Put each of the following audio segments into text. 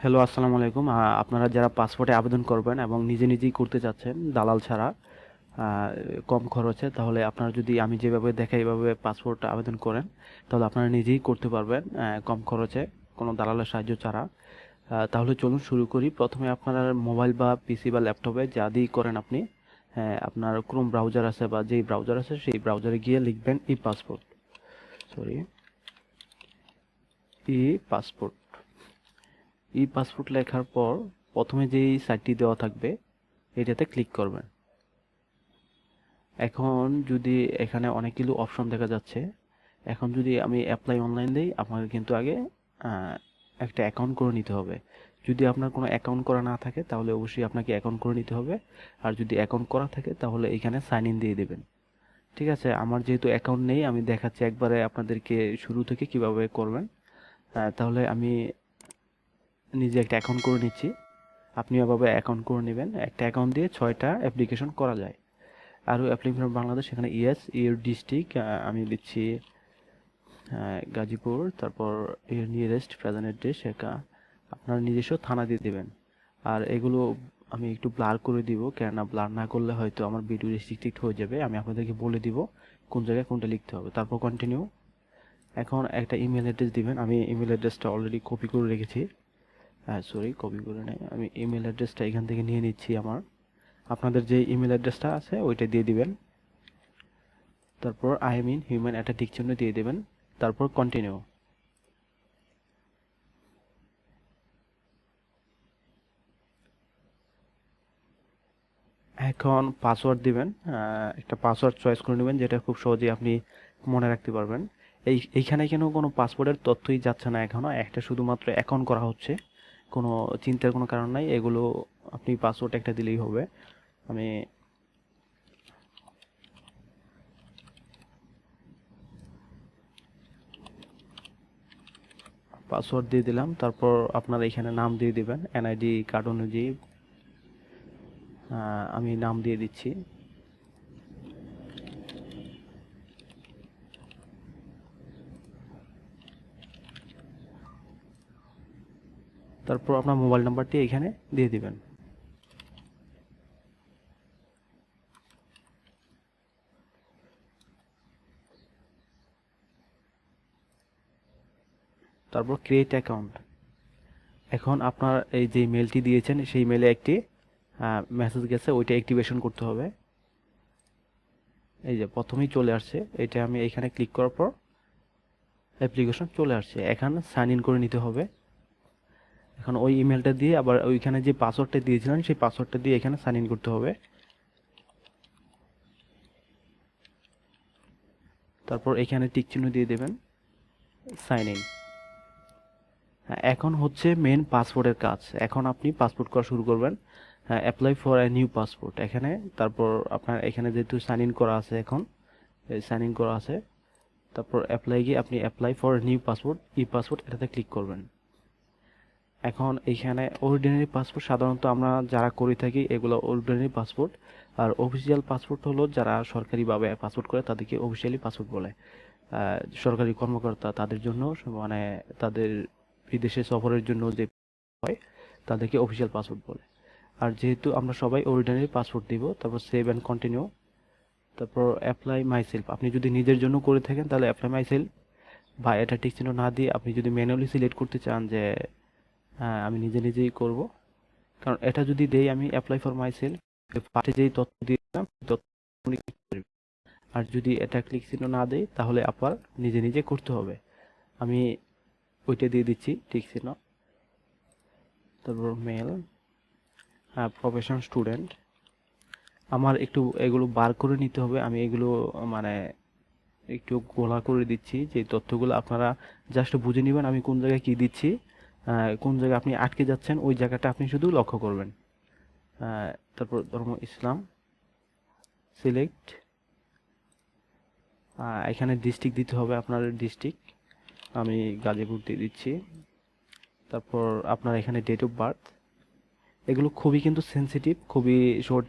Hello, আসসালামু আলাইকুম। আপনারা যারা পাসপোর্টে আবেদন করবেন এবং নিজে নিজেই করতে চাচ্ছেন দালাল ছাড়া, কম খরচে, তাহলে আপনারা যদি আমি যেভাবে দেখাই এইভাবে পাসপোর্ট আবেদন করেন, তাহলে আপনারা নিজেই করতে পারবেন কম খরচে, কোনো দালালের সাহায্য ছাড়া। তাহলে চলুন শুরু করি। প্রথমে আপনার মোবাইল বা পিসি বা ল্যাপটপে যা দিয়েই করেন আপনি, আপনার ক্রোম ব্রাউজার আছে বা যেই ব্রাউজার আছে সেই ব্রাউজারে গিয়ে লিখবেন ই পাসপোর্ট, সরি, ই পাসপোর্ট। ই পাসপোর্ট লেখার পর প্রথমে যেই সাইটটি দেওয়া থাকবে এটাতে ক্লিক করবেন। এখন যদি এখানে অনেকগুলো অপশন দেখা যাচ্ছে, এখন যদি আমি অ্যাপ্লাই অনলাইন দিই, আপনাকে কিন্তু আগে একটা অ্যাকাউন্ট করে নিতে হবে। যদি আপনার কোনো অ্যাকাউন্ট করা না থাকে তাহলে অবশ্যই আপনাকে অ্যাকাউন্ট করে নিতে হবে। আর যদি অ্যাকাউন্ট করা থাকে তাহলে এখানে সাইন ইন দিয়ে দেবেন। ঠিক আছে, আমার যেহেতু অ্যাকাউন্ট নেই আমি দেখাচ্ছি একবারে আপনাদেরকে শুরু থেকে কিভাবে করবেন। তাহলে আমি নিজে একটা অ্যাকাউন্ট করে নিচ্ছি, আপনি এভাবে অ্যাকাউন্ট করে নেবেন। একটা অ্যাকাউন্ট দিয়ে 6টা অ্যাপ্লিকেশন করা যায়। আরও অ্যাপ্লিকেশন বাংলাদেশ, এখানে ইয়েস, ইউর ডিস্ট্রিক্ট আমি দিচ্ছি গাজীপুর, তারপর এর নিয়ারেস্ট প্রেজেন্ট অ্যাড্রেস আপনার নিজস্ব থানা দিয়ে দেবেন। আর এগুলো আমি একটু ব্লার করে দিব, কেননা ব্লার না করলে হয়তো আমার ভিডিও রেস্ট্রিক্টেড হয়ে যাবে। আমি আপনাদেরকে বলে দিব কোন জায়গায় কোনটা লিখতে হবে। তারপর কন্টিনিউ। এখন একটা ইমেল অ্যাড্রেস দিবেন। আমি ইমেল অ্যাড্রেসটা অলরেডি কপি করে রেখেছি, সরি কপি করে নেই, আমি ইমেল অ্যাড্রেসটা এখান থেকে নিয়ে নিচ্ছি আমার। আপনাদের যে ইমেল অ্যাড্রেসটা আছে ওইটা দিয়ে দিবেন। তারপর আই মিন হিউম্যান একটা টিক চিহ্ন দিয়ে দেবেন। তারপর কন্টিনিউ। এখন পাসওয়ার্ড দিবেন। একটা পাসওয়ার্ড চয়েস করে নেবেন যেটা খুব সহজেই আপনি মনে রাখতে পারবেন। এইখানে কেন কোনো পাসওয়ার্ডের তথ্যই যাচ্ছে না এখনো, একটা শুধুমাত্র অ্যাকাউন্ট করা হচ্ছে। কোনো চিন্তার কোনো কারণ নাই, এগুলো আপনি পাসওয়ার্ড একটা দিলেই হবে। আমি পাসওয়ার্ড দিয়ে দিলাম। তারপর আপনার এখানে নাম দিয়ে দিবেন এনআইডি কার্ড অনুযায়ী। আমি নাম দিয়ে দিচ্ছি। তারপর আপনার মোবাইল নাম্বারটি এখানে দিয়ে দিবেন। তারপর ক্রিয়েট অ্যাকাউন্ট। এখন আপনার এই যে মেলটি দিয়েছেন সেই মেলে একটি মেসেজ গেছে, ওইটা অ্যাক্টিভেশন করতে হবে। এই যে প্রথমেই চলে আসছে, এটা আমি এখানে ক্লিক করার পর অ্যাপ্লিকেশন চলে আসছে। এখানে সাইন ইন করে নিতে হবে। এখন ওই ইমেলটা দিয়ে আবার ওইখানে যে পাসওয়ার্ডটা দিয়েছিলেন সেই পাসওয়ার্ডটা দিয়ে এখানে সাইন ইন করতে হবে। তারপর এখানে টিক চিহ্ন দিয়ে দেবেন, সাইন ইন। এখন হচ্ছে মেন পাসপোর্টের কাজ। এখন আপনি পাসপোর্ট করা শুরু করবেন। Apply for a new passport এখানে। তারপর আপনার এখানে যেহেতু সাইন ইন করা আছে, এখন সাইন ইন করা আছে, তারপর অ্যাপ্লাই গিয়ে আপনি apply for new passport E passport এটাতে ক্লিক করবেন। এখন এইখানে অর্ডিনারি পাসপোর্ট সাধারণত আমরা যারা করে থাকি এগুলো অর্ডিনারি পাসপোর্ট। আর অফিসিয়াল পাসপোর্ট হলো যারা সরকারিভাবে পাসপোর্ট করে তাদেরকে অফিসিয়ালি পাসপোর্ট বলে। সরকারি কর্মকর্তা তাদের জন্য, মানে তাদের বিদেশে সফরের জন্য যে হয় তাদেরকে অফিসিয়াল পাসপোর্ট বলে। আর যেহেতু আমরা সবাই অর্ডিনারি পাসপোর্ট দিব, তারপর সেভ অ্যান্ড কন্টিনিউ। তারপর অ্যাপ্লাই মাই সেলফ, আপনি যদি নিজের জন্য করে থাকেন তাহলে অ্যাপ্লাই মাই সেলফ, বা এটা টিক চিহ্ন না দিয়ে আপনি যদি ম্যানুয়ালি সিলেক্ট করতে চান যে আমি নিজে নিজেই করব, কারণ এটা যদি দেই আমি অ্যাপ্লাই ফর মাই সেলফ, পাশে যেই তথ্য দিলাম সেই তথ্য উনি করবে। আর যদি এটা ক্লিক চিহ্ন না দেই তাহলে আবার নিজে নিজে করতে হবে। আমি ওইটা দিয়ে দিচ্ছি টিক চিহ্ন। তারপর মেল, প্রফেশন স্টুডেন্ট। আমার একটু এগুলো বার করে নিতে হবে, আমি এগুলো মানে একটু গোলা করে দিচ্ছি যে তথ্যগুলো আপনারা জাস্ট বুঝে নেবেন আমি কোন জায়গায় কি দিচ্ছি। কোন জায়গায় আপনি আটকে যাচ্ছেন ওই জায়গাটা আপনি শুধু লক্ষ্য করবেন। তারপর ধর্ম ইসলাম, সিলেক্ট। এখানে ডিস্ট্রিক্ট দিতে হবে আপনার ডিস্ট্রিক্ট, আমি গাজীপুর দিয়ে দিচ্ছি। তারপর আপনার এখানে ডেট অফ বার্থ। এগুলো খুবই কিন্তু সেনসিটিভ, খুবই শর্ট,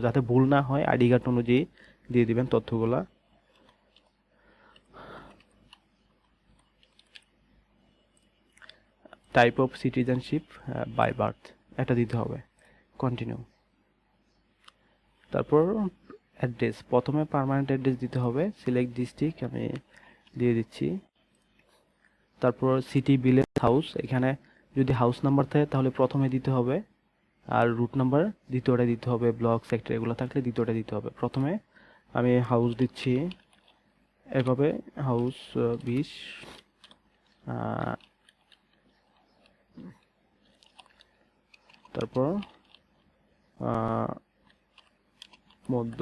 যাতে ভুল না হয় আইডি কার্ড অনুযায়ী দিয়ে দিবেন তথ্যগুলা। Type of citizenship by birth এটা দিতে হবে, কন্টিনিউ। তারপর অ্যাড্রেস, প্রথমে পার্মানেন্ট অ্যাড্রেস দিতে হবে, সিলেক্ট ডিস্ট্রিক্ট আমি দিয়ে দিচ্ছি। তারপর সিটি, ভিলেজ, হাউস, এখানে যদি হাউস নাম্বার থাকে তাহলে প্রথমে দিতে হবে, আর রুট নাম্বার দ্বিতীয়টা দিতে হবে, ব্লক, সেক্টর এগুলো থাকলে দ্বিতীয়টা দিতে হবে। প্রথমে আমি হাউস দিচ্ছি এভাবে, হাউস 20, তারপর মধ্য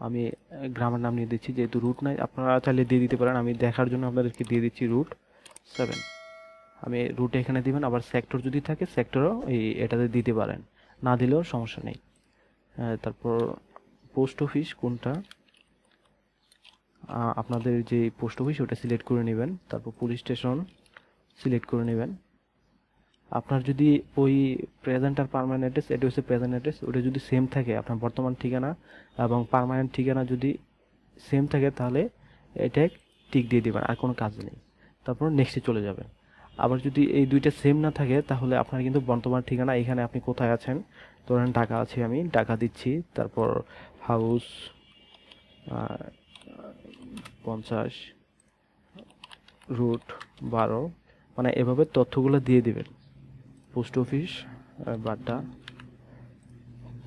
আমি গ্রামের নাম নিয়ে দিচ্ছি, যেহেতু রুট নাই আপনারা চাইলে দিয়ে দিতে পারেন, আমি দেখার জন্য আপনাদেরকে দিয়ে দিচ্ছি রুট 7। আমি রুট এখানে দিবেন, আবার সেক্টর যদি থাকে সেক্টরও এটাতে দিতে পারেন, না দিলেও সমস্যা নেই। তারপর পোস্ট অফিস কোনটা, আপনাদের যে পোস্ট অফিস ওটা সিলেক্ট করে নেবেন। তারপর পুলিশ স্টেশন সিলেক্ট করে নেবেন। আপনার যদি ওই প্রেজেন্ট আর পার্মানেন্ট অ্যাড্রেস, এটা হচ্ছে প্রেজেন্ট অ্যাড্রেস, ওটা যদি সেম থাকে, আপনার বর্তমান ঠিকানা এবং পার্মানেন্ট ঠিকানা যদি সেম থাকে তাহলে এটা টিক দিয়ে দিবেন, আর কোনো কাজ নেই। তারপর নেক্সটে চলে যাবেন। আবার যদি এই দুইটা সেম না থাকে তাহলে আপনার কিন্তু বর্তমান ঠিকানা, এখানে আপনি কোথায় আছেন, ধরেন ঢাকা আছি আমি, ঢাকা দিচ্ছি। তারপর হাউস 50, রুট 12, মানে এভাবে তথ্যগুলো দিয়ে দিবেন। পোস্ট অফিস বাড্ডা,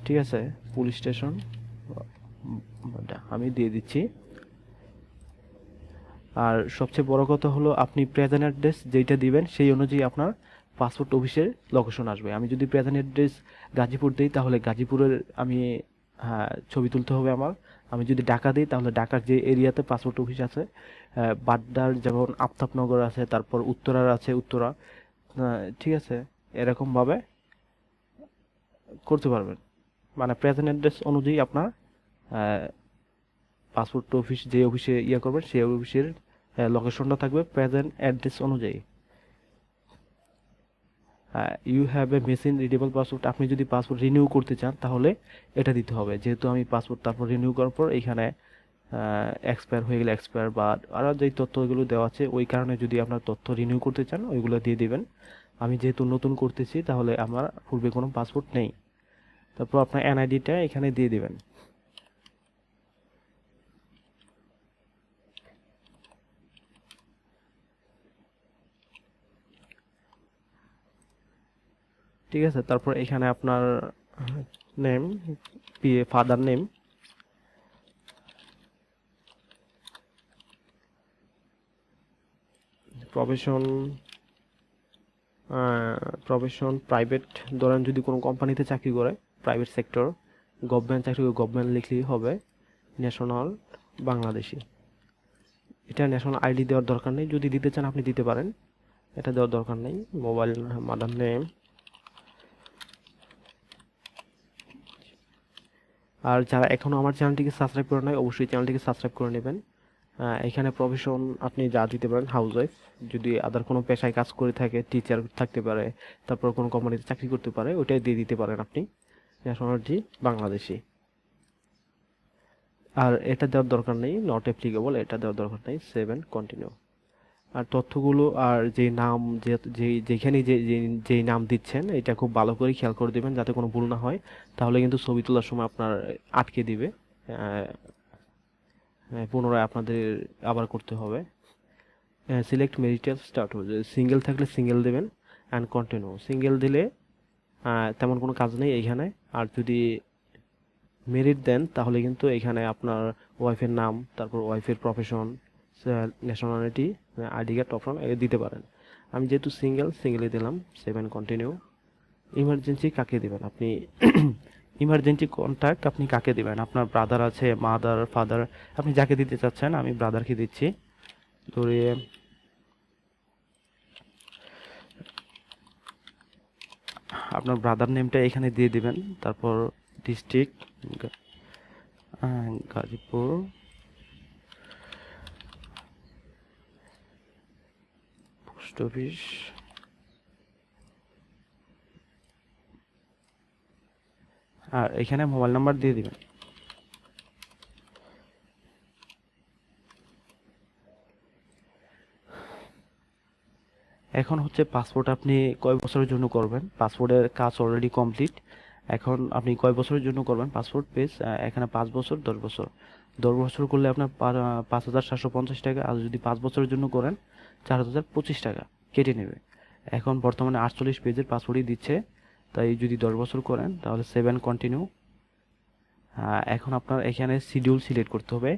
ঠিক আছে, পুলিশ স্টেশন বাড্ডা আমি দিয়ে দিচ্ছি। আর সবচেয়ে বড় কথা হলো আপনি প্রেজেন্ট অ্যাড্রেস যেটা দিবেন সেই অনুযায়ী আপনার পাসপোর্ট অফিসের লোকেশন আসবে। আমি যদি প্রেজেন্ট অ্যাড্রেস গাজীপুর দিই তাহলে গাজীপুরের আমি ছবি তুলতে হবে আমার। আমি যদি ঢাকা দিই তাহলে ঢাকার যে এরিয়াতে পাসপোর্ট অফিস আছে, বাড্ডার যেমন আফতাবনগর আছে, তারপর উত্তরার আছে উত্তরা, ঠিক আছে, এরকমভাবে করতে পারবেন। মানে প্রেজেন্ট অ্যাড্রেস অনুযায়ী আপনার পাসপোর্ট অফিস যে অফিসে করবেন সেই অফিসের লোকেশনটা থাকবে প্রেজেন্ট অ্যাড্রেস অনুযায়ী। You have a machine readable passport, আপনি যদি পাসপোর্ট রিনিউ করতে চান তাহলে এটা দিতে হবে। যেহেতু আমি পাসপোর্ট তারপর রিনিউ করার পর এখানে এক্সপায়ার হয়ে গেলে এক্সপায়ার বা আরও যেই তথ্যগুলো দেওয়া আছে ওই কারণে যদি আপনার তথ্য রিনিউ করতে চান ওইগুলো দিয়ে দিবেন। আমি যেহেতু নতুন করতেছি তাহলে আমার পূর্বে কোনো পাসপোর্ট নেই। তারপর আপনার এনআইডিটা এখানে দিয়ে দিবেন। ঠিক আছে, তারপর এখানে আপনার name, father name, profession, private, ধরেন যদি কোনো কোম্পানিতে চাকরি করে প্রাইভেট সেক্টর, গভর্নমেন্ট চাকরি করে গভর্নমেন্ট লিখলেই হবে। ন্যাশনাল বাংলাদেশি, এটা ন্যাশনাল আইডি দেওয়ার দরকার নেই, যদি দিতে চান আপনি দিতে পারেন, এটা দেওয়ার দরকার নেই। Mobile, mother name. আর যারা এখনও আমার চ্যানেলটিকে সাবস্ক্রাইব করে নাই অবশ্যই চ্যানেলটিকে সাবস্ক্রাইব করে নেবেন। এখানে প্রফেশন আপনি যা দিতে পারেন, হাউস ওয়াইফ, যদি আদার কোনো পেশায় কাজ করে থাকে, টিচার থাকতে পারে, তারপর কোনো কোম্পানিতে চাকরি করতে পারে, ওটাই দিয়ে দিতে পারেন আপনি। ন্যাশনালিটি বাংলাদেশি, আর এটা দেওয়ার দরকার নেই, নট অ্যাপ্লিকেবল, এটা দেওয়ার দরকার নেই। 7 কন্টিনিউ। আর তথ্যগুলো আর যে নাম, যেখানে যেই নাম দিচ্ছেন এটা খুব ভালো করে খেয়াল করে দেবেন যাতে কোনো ভুল না হয়, তাহলে কিন্তু ছবি তোলার সময় আপনার আটকে দিবে, পুনরায় আপনাদের আবার করতে হবে। সিলেক্ট মেরিটাল স্ট্যাটাস, সিঙ্গেল থাকলে সিঙ্গেল দেবেন, অ্যান্ড কন্টিনিউ। সিঙ্গেল দিলে তেমন কোনো কাজ নেই এইখানে, আর যদি মেরিট দেন তাহলে কিন্তু এখানে আপনার ওয়াইফের নাম, তারপর ওয়াইফের profession, nationality, ID card option দিতে পারেন। আমি যেহেতু সিঙ্গেলই দিলাম। 7 কন্টিনিউ। ইমার্জেন্সি কাকে দেবেন আপনি? ইমার্জেন্সি কন্ট্যাক্ট আপনি কাকে দিবেন? আপনার ব্রাদার আছে, মাদার, ফাদার, আপনি যাকে দিতে চাচ্ছেন। আমি ব্রাদারকে দিচ্ছি। ধরে আপনার ব্রাদার নেমটা এখানে দিয়ে দিবেন। তারপর ডিস্ট্রিক্ট গাজীপুর, পোস্ট অফিস, আর এখানে মোবাইল নাম্বার দিয়ে দিবেন। এখন হচ্ছে পাসপোর্ট আপনি কয় বছরের জন্য করবেন, পাসপোর্টের কাজ অলরেডি কমপ্লিট। এখন আপনি কয় বছরের জন্য করবেন পাসপোর্ট পেজ, এখানে 5 বছর, 10 বছর। 10 বছর করলে আপনার 5,750 টাকা, আর যদি 5 বছরের জন্য করেন 4,025 টাকা কেটে নেবে। এখন বর্তমানে 48 পেজের পাসপোর্টই দিচ্ছে, তাই যদি 10 বছর করেন তাহলে 7 কন্টিনিউ। এখন আপনার এখানে শিডিউল সিলেক্ট করতে হবে।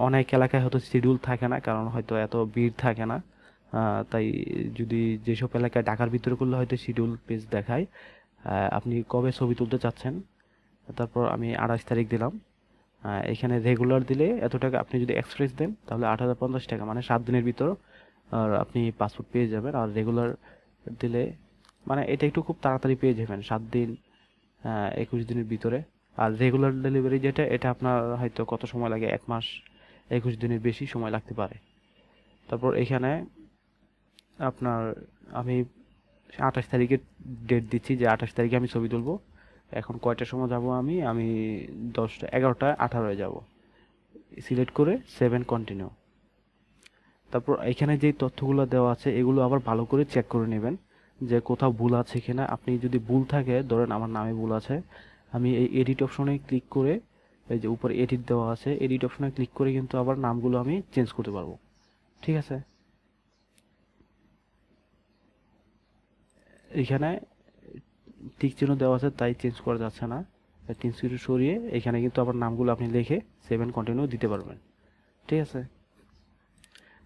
অনেক এলাকায় হয়তো শিডিউল থাকে না, কারণ হয়তো এত ভিড় থাকে না। তাই যদি যেসব এলাকায় ঢাকার ভিতরে করলে হয়তো শিডিউল পেজ দেখায়। আপনি কবে ছবি তুলতে চাচ্ছেন, তারপর আমি 28 তারিখ দিলাম। এখানে রেগুলার দিলে এত টাকা, আপনি যদি এক্সপ্রেস দেন তাহলে 8,050 টাকা, মানে 7 দিনের ভিতর আর আপনি পাসপোর্ট পেয়ে যাবেন। আর রেগুলার দিলে মানে এটা একটু খুব তাড়াতাড়ি পেয়ে যাবেন, 7 দিন 21 দিনের ভিতরে। আর রেগুলার ডেলিভারি যেটা, এটা আপনার হয়তো কত সময় লাগে, 1 মাস 21 দিনের বেশি সময় লাগতে পারে। তারপর এখানে আপনার আমি 28 তারিখের ডেট দিচ্ছি যে 28 তারিখে আমি ছবি তুলবো। এখন কয়টার সময় যাব, আমি 10টা 11টা 18 যাব। সিলেক্ট করে 7 কন্টিনিউ। তারপর এখানে যে তথ্যগুলো দেওয়া আছে এগুলো আবার ভালো করে চেক করে নেবেন যে কোথাও ভুল আছে কিনা। আপনি যদি ভুল থাকে, ধরেন আমার নামে ভুল আছে, আমি এই এডিট অপশনে ক্লিক করে, এই যে উপরে এডিট দেওয়া আছে, এডিট অপশনে ক্লিক করে কিন্তু আবার নামগুলো আমি চেঞ্জ করতে পারবো। ঠিক আছে, এখানে টিক চিহ্ন দেওয়া আছে তাই চেঞ্জ করা যাচ্ছে না। টিক চিহ্ন সরিয়ে এখানে কিন্তু আবার নামগুলো আপনি লিখে 7 কন্টিনিউ দিতে পারবেন। ঠিক আছে,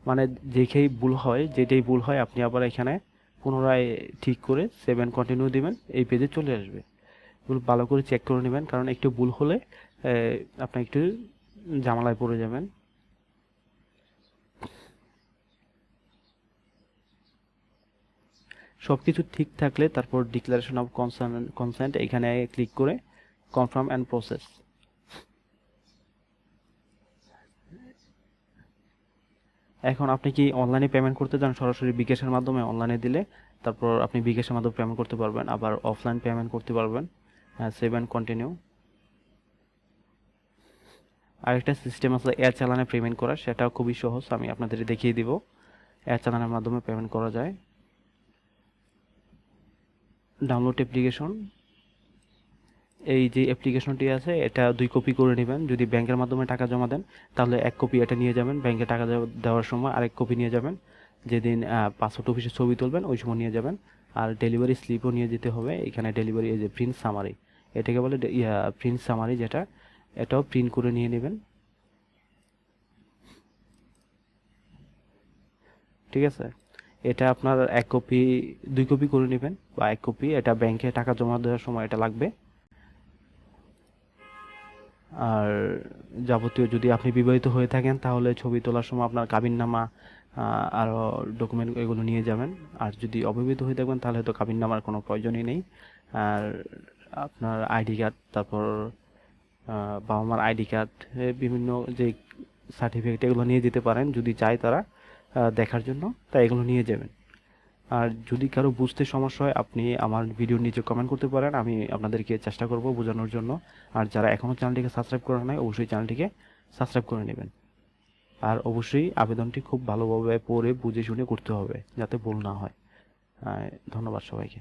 মানে যেটাই ভুল হয় আপনি আবার এখানে পুনরায় ঠিক করে 7 কন্টিনিউ দিবেন, এই পেজে চলে আসবে। এগুলো ভালো করে চেক করে নেবেন, কারণ একটু ভুল হলে আপনি একটু ঝামেলায় পড়ে যাবেন। সব কিছু ঠিক থাকলে তারপর ডিক্লারেশন অফ কনসেন্ট এখানে ক্লিক করে কনফার্ম অ্যান্ড প্রসেস। এখন আপনি কি অনলাইনে পেমেন্ট করতে চান, সরাসরি বিকাশের মাধ্যমে অনলাইনে দিলে তারপর আপনি বিকাশের মাধ্যমে পেমেন্ট করতে পারবেন, আবার অফলাইন পেমেন্ট করতে পারবেন। 7 কন্টিনিউ। আরেকটা সিস্টেম আছে এয়ার চালানে পেমেন্ট করা, সেটাও খুবই সহজ, আমি আপনাদের দেখিয়ে দিব। এয়ার চালানের মাধ্যমে পেমেন্ট করা যায়। ডাউনলোড অ্যাপ্লিকেশন, এই যে অ্যাপ্লিকেশনটি আছে এটা 2 কপি করে নেবেন। যদি ব্যাংকের মাধ্যমে টাকা জমা দেন তাহলে 1 কপি এটা নিয়ে যাবেন, ব্যাংকে টাকা দেওয়ার সময় আরেক কপি নিয়ে যাবেন। যেদিন পাসপোর্ট অফিসে ছবি তুলবেন ওই সময় নিয়ে যাবেন। আর ডেলিভারি স্লিপও নিয়ে যেতে হবে। এখানে ডেলিভারি, এই যে প্রিন্ট সামারি, এটাকে বলে প্রিন্ট সামারি, যেটা এটাও প্রিন্ট করে নিয়ে নেবেন। ঠিক আছে, এটা আপনার 1 কপি 2 কপি করে নেবেন, বা 1 কপি, এটা ব্যাংকে টাকা জমা দেওয়ার সময় এটা লাগবে। আর যাবতীয়, যদি আপনি বিবাহিত হয়ে থাকেন তাহলে ছবি তোলার সময় আপনার কাবিননামা আরও ডকুমেন্ট এগুলো নিয়ে যাবেন। আর যদি অবিবাহিত হয়ে থাকবেন তাহলে তো কাবিননামার কোনো প্রয়োজনই নেই। আর আপনার আইডি কার্ড, তারপর বাবা মার আইডি কার্ড, বিভিন্ন যে সার্টিফিকেট এগুলো নিয়ে যেতে পারেন যদি চায় তারা দেখার জন্য, তাই এগুলো নিয়ে যাবেন। আর যদি কারো বুঝতে সমস্যা হয় আপনি আমার ভিডিওর নিচে কমেন্ট করতে পারেন, আমি আপনাদেরকে চেষ্টা করব বোঝানোর জন্য। আর যারা এখনও চ্যানেলটিকে সাবস্ক্রাইব করে নাই অবশ্যই চ্যানেলটিকে সাবস্ক্রাইব করে নেবেন। আর অবশ্যই আবেদনটি খুব ভালোভাবে পড়ে বুঝে শুনে করতে হবে যাতে ভুল না হয়। ধন্যবাদ সবাইকে।